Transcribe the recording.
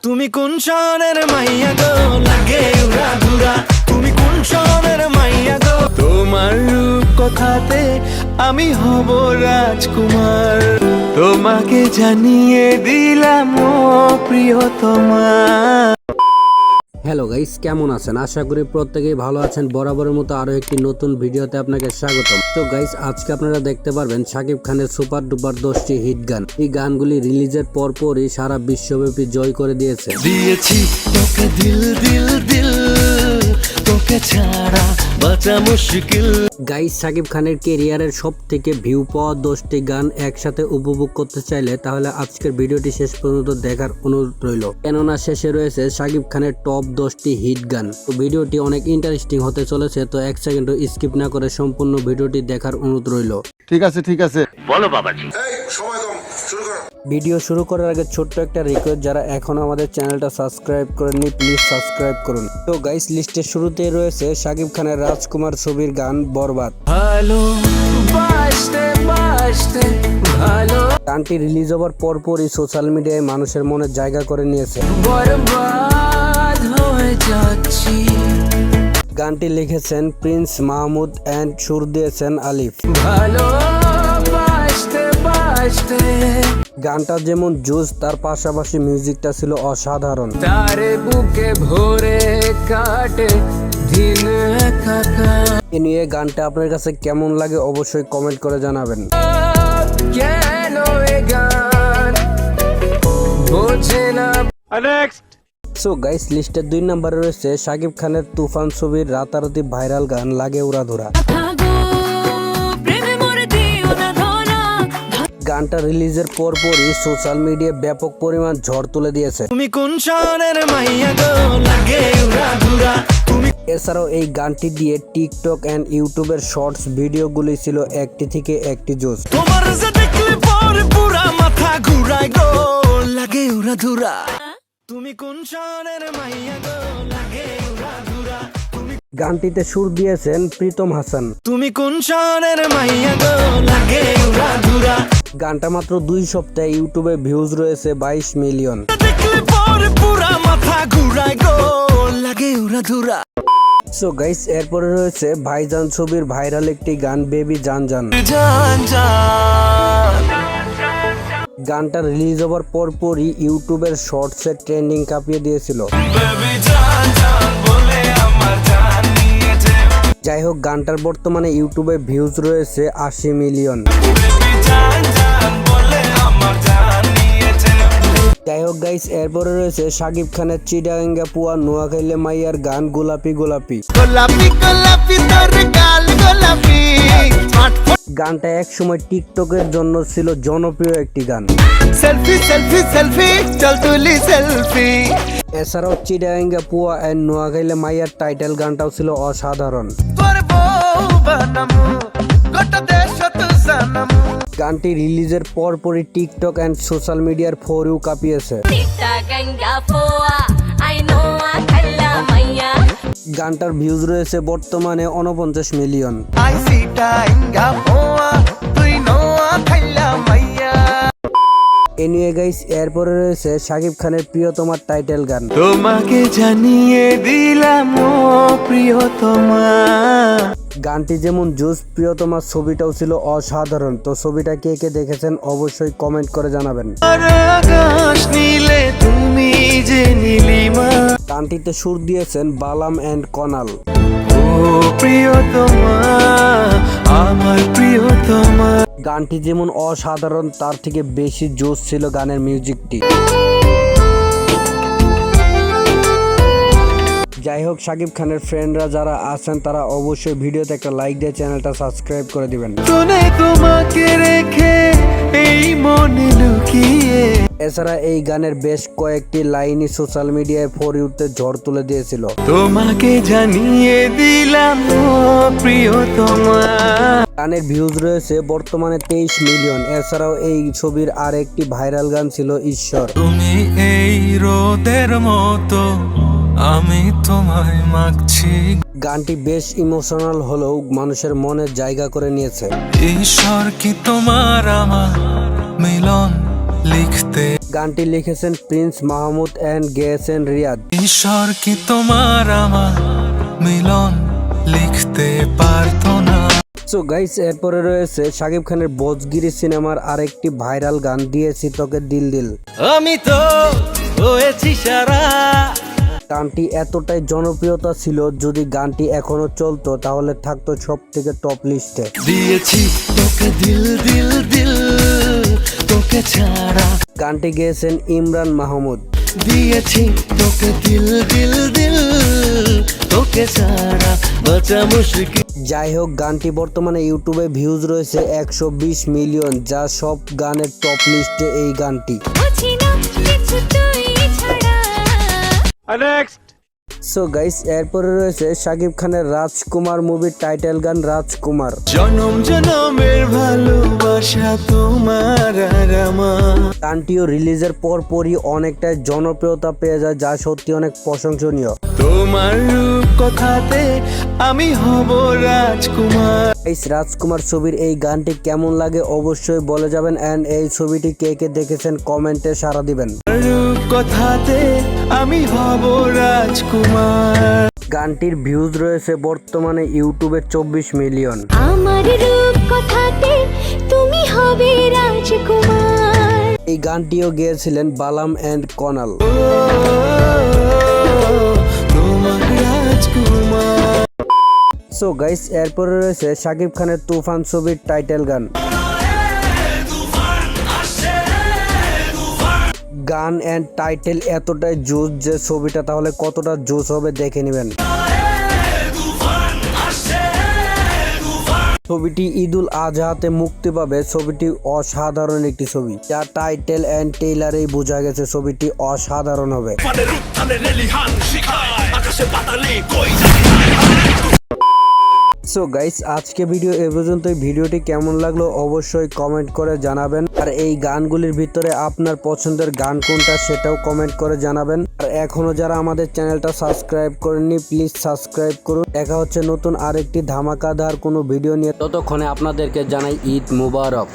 তুমি কোন শহরের মাইয়া গো, লাগে উড়া ধুরা। তুমি কোন শহরের মাইয়া গো, তোমার রূপ কথাতে আমি হব রাজকুমার। তোমাকে জানিয়ে দিলাম ও প্রিয়তমা। হ্যালো গাইস, কেমন আছেন? আশা করি প্রত্যেকেই ভালো আছেন। বরাবরের মতো আরো একটি নতুন ভিডিওতে আপনাকে স্বাগতম। তো গাইস, আজকে আপনারা দেখতে পারবেন শাকিব খানের সুপার ডুপার 10টি হিট গান। এই গানগুলি রিলিজের পরপরই সারা বিশ্বব্যাপী জয় করে দিয়েছে। দিয়েছি তোকে দিল দিল দিল, তোকে ছাড়া বাঁচা মুশকিল। গাইস, শাকিব খানের কেরিয়ারের সব থেকে ভিউ পাওয়া 10টি গান একসাথে উপভোগ করতে চাইলে তাহলে আজকের ভিডিওটি শেষ পর্যন্ত দেখার অনুরোধ রইল, কেননা শেষে রয়েছে শাকিব খানের টপ 10টি হিট গান। তো ভিডিওটি অনেক ইন্টারেস্টিং হতে চলেছে, তো এক সেকেন্ডও স্কিপ না করে সম্পূর্ণ ভিডিওটি দেখার অনুরোধ রইল। ঠিক আছে বলো বাবাজি। ভিডিও শুরু করার আগে ছোট্ট একটা রিকোয়েস্ট, যারা এখনো আমাদের চ্যানেলটা সাবস্ক্রাইব করেননি প্লিজ সাবস্ক্রাইব করুন। তো গাইস, লিস্টের শুরুতেই রয়েছে শাকিব খানের রাজকুমার ছবির গান বরবাদ। ভালো বাসতে বাসতে ভালো, গানটি রিলিজ হওয়ার পরপরই সোশ্যাল মিডিয়ায় মানুষের মনে জায়গা করে নিয়েছে। বরবাদ হয়ে যাচ্ছি। গানটি লিখেছেন প্রিন্স মাহমুদ এন্ড সুর দিয়েছেন আলিফ। ভালো বাসতে বাসতে, গানটা যেমন জোস, তার পাশাপাশি মিউজিকটা ছিল অসাধারণ। তারে বুকে ভরে কাটে দিন কাকা। এ নিয়ে গানটা আপনার কাছে কেমন লাগে অবশ্যই কমেন্ট করে জানাবেন। কেন এ গান বোঝে না। সো গাইস, লিস্টের 2 নম্বরে রয়েছে শাকিব খানের তুফান ছবির রাতারাতি ভাইরাল গান লাগে উড়াধুরা। গানটা রিলিজের পরপরই সোশ্যাল মিডিয়ায় ব্যাপক পরিমাণ ঝড় তুলে দিয়েছে। তুমি কোন শহরের মাইয়া গো, লাগে উড়াধুরা। তুমি এছাড়াও এই গানটি দিয়ে টিকটক এন্ড ইউটিউবের শর্টস ভিডিওগুলি ছিল একটি থেকে একটি জোস। তোমার যে দেখলে পরে পুরা মাথা ঘুরায় গো, লাগে উড়াধুরা। তুমি কোন শহরের মাইয়া গো, লাগে উড়াধুরা। গানটিতে সুর দিয়েছেন প্রীতম হাসান। তুমি কোন শহরের মাইয়া গো, লাগে উড়াধুরা। গানটা মাত্র 2 সপ্তাহে ইউটিউবে ভিউজ রয়েছে 22 মিলিয়ন। দেখলে পরে পুরা মাথা ঘুরায় গো, লাগে উড়াধুরা। সো গাইস, এরপরে রয়েছে ভাইজান ছবির ভাইরাল একটি গান বেবি জান জান। জান জান, গানটা রিলিজ হওয়ার পরপরই ইউটিউবের শর্টসে ট্রেন্ডিং কাঁপিয়ে দিয়েছিল। বেবি জান জান বলে আমার জান নিয়েছে। যাই হোক, গানটার বর্তমানে ইউটিউবে ভিউজ রয়েছে 80 মিলিয়ন। বেবি জান জান বলে আমার জান নিয়েছে। যাই হোক গাইস, এরপরে রয়েছে শাকিব খানের চিটাগাঙ্গা পুয়া নোয়াখাইলে মাইয়ার গান গোলাপি গোলাপি। গোলাপি গোলাপি তোর গাল গোলাপি। গানটা এক সময় টিকটকের জন্য ছিল জনপ্রিয় একটি গান। সেলফি সেলফি সেলফি চল তুলি সেলফি। এছাড়াও চিটাগাঙ্গা পুয়া এন্ড নোয়াখাইলে মাইয়ার টাইটেল গানটাও ছিল অসাধারণ। তোর বউ বানামু গোটা দেশ তো জানামু। গানটি রিলিজের পরপরই টিকটক এন্ড সোশ্যাল মিডিয়ার ফর ইউ কাঁপিয়েছে। গানটার ভিউজ রয়েছে বর্তমানে 49 মিলিয়ন। আইসি টাইঙ্গা পোয়া তুই নোয়া খাইলা মাইয়া। এ নিয়ে গাইস, এরপরে রয়েছে শাকিব খানের প্রিয়তমার টাইটেল গান। তোমাকে জানিয়ে দিলাম ও প্রিয়তমা। গানটি যেমন জোস, প্রিয়তমার ছবিটাও ছিল অসাধারণ। তো ছবিটা কে কে দেখেছেন অবশ্যই কমেন্ট করে জানাবেন। আকাশ নীলে তুমি যে নীলিমা। গানটিতে সুর দিয়েছেন বালাম এন্ড কনাল। ও প্রিয়তমা আমার প্রিয়তমা। গানটি যেমন অসাধারণ, তার থেকে বেশি জোস ছিল গানের মিউজিকটি। যাই হোক, শাকিব খানের ফ্রেন্ডরা যারা আছেন তারা অবশ্যই ভিডিওতে একটা লাইক দিয়ে চ্যানেলটা সাবস্ক্রাইব করে দিবেন। শুনে তোমাকে রেখে এই মনে লুকিয়ে। এছাড়া এই গানের বেশ কয়েকটি লাইনই সোশ্যাল মিডিয়ায় ফর ইউতে ঝড় তুলে দিয়েছিল। তোমাকে জানিয়ে দিলাম ও প্রিয়তমা। গানের ভিউজ রয়েছে বর্তমানে 23 মিলিয়ন। এছাড়াও এই ছবির আর একটি ভাইরাল গান ছিল ঈশ্বর। তুমি এই রোদের মতো আমি তোমায় মাগছি। গানটি বেশ ইমোশনাল হলেও মানুষের মনে জায়গা করে নিয়েছে। ঈশ্বর কি তোমার আমার মিলন লিখতে গানটি লিখেছেন প্রিন্স মাহমুদ এন্ড গেয়েছেন রিয়াদ। ঈশ্বর কি তোমার আমার মিলন লিখতে পারতো না। সো গাইস, এরপরে রয়েছে শাকিব খানের বজগিরি সিনেমার আরেকটি ভাইরাল গান দিয়েছি তোকে দিল দিল। আমি তো হয়েছি সারা। গানটি এতটাই জনপ্রিয়তা ছিল, যদি গানটি এখনো চলতো তাহলে থাকতো সব থেকে টপ লিস্টে। দিয়েছি তোকে দিল দিল দিল তোকে ছাড়া। গানটি গেয়েছেন ইমরান মাহমুদ। দিয়েছি তোকে দিল দিল দিল তোকে ছাড়া বাঁচা মুশকিল। যাই হোক, গানটি বর্তমানে ইউটিউবে ভিউজ রয়েছে 120 মিলিয়ন, যা সব গানের টপ লিস্টে এই গানটি। সো গাইস, এরপরে রয়েছে শাকিব খানের রাজকুমার মুভির টাইটেল গান রাজকুমার। জনম জনমের ভালোবাসা তোমার আর আমার। গানটিও রিলিজের পরপরই অনেকটাই জনপ্রিয়তা পেয়ে যায়, যা সত্যি অনেক প্রশংসনীয়। তোমার রূপ কথাতে আমি হব রাজকুমার। এই রাজকুমার ছবির এই গানটি কেমন লাগে অবশ্যই বলে যাবেন, এন্ড এই ছবিটি কে কে দেখেছেন কমেন্টে সাড়া দিবেন। রূপ কথাতে আমি হব রাজকুমার। গানটির ভিউজ রয়েছে বর্তমানে ইউটিউবে 24 মিলিয়ন। আমার রূপ কথাতে তুমি হবে রাজকুমার। এই গানটিও গেয়েছিলেন বালাম এন্ড কনাল। ও, তোমার রাজকুমার। সো গাইস, এরপরে রয়েছে শাকিব খানের তুফান ছবির টাইটেল গান। গান এন্ড টাইটেল এতটাই জোস যে ছবিটা তাহলে কতটা জোস হবে দেখে নেবেন। ছবিটি ঈদুল আজহাতে মুক্তি পাবে। ছবিটি অসাধারণ একটি ছবি, যা টাইটেল এন্ড ট্রেইলারেই বোঝা গেছে ছবিটি অসাধারণ হবে। সো গাইস, আজকে ভিডিও এ পর্যন্তই। ভিডিওটি কেমন লাগলো অবশ্যই কমেন্ট করে জানাবেন, আর এই গানগুলির ভিতরে আপনার পছন্দের গান কোনটা সেটাও কমেন্ট করে জানাবেন। আর এখনো যারা আমাদের চ্যানেলটা সাবস্ক্রাইব করেননি প্লিজ সাবস্ক্রাইব করুন। দেখা হচ্ছে নতুন আরেকটি ধামাকাদার কোনো ভিডিও নিয়ে, ততক্ষণে আপনাদেরকে জানাই ঈদ মুবারক।